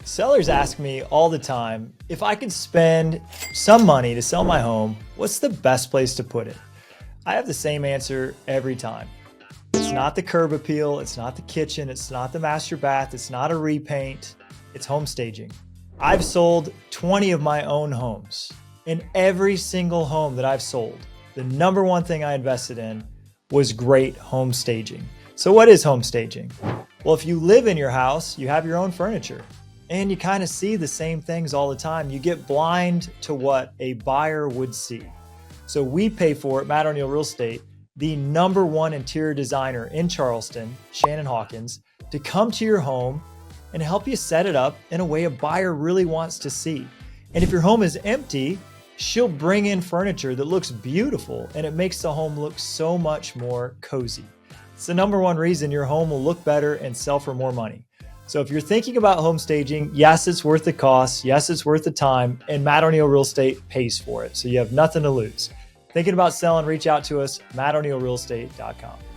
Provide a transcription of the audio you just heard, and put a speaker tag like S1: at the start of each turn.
S1: Sellers ask me all the time, if I could spend some money to sell my home, what's the best place to put it? I have the same answer every time. It's not the curb appeal, it's not the kitchen, it's not the master bath, it's not a repaint, it's home staging. I've sold 20 of my own homes. In every single home that I've sold, the number one thing I invested in was great home staging. So what is home staging? Well, if you live in your house, you have your own furniture and you kind of see the same things all the time. You get blind to what a buyer would see. So we pay for it, Matt O'Neill Real Estate, the number one interior designer in Charleston, Shannon Hawkins, to come to your home and help you set it up in a way a buyer really wants to see. And if your home is empty, she'll bring in furniture that looks beautiful and it makes the home look so much more cozy. It's the number one reason your home will look better and sell for more money. So if you're thinking about home staging, yes, it's worth the cost. Yes, it's worth the time. And Matt O'Neill Real Estate pays for it. So you have nothing to lose. Thinking about selling, reach out to us, mattoneillrealestate.com.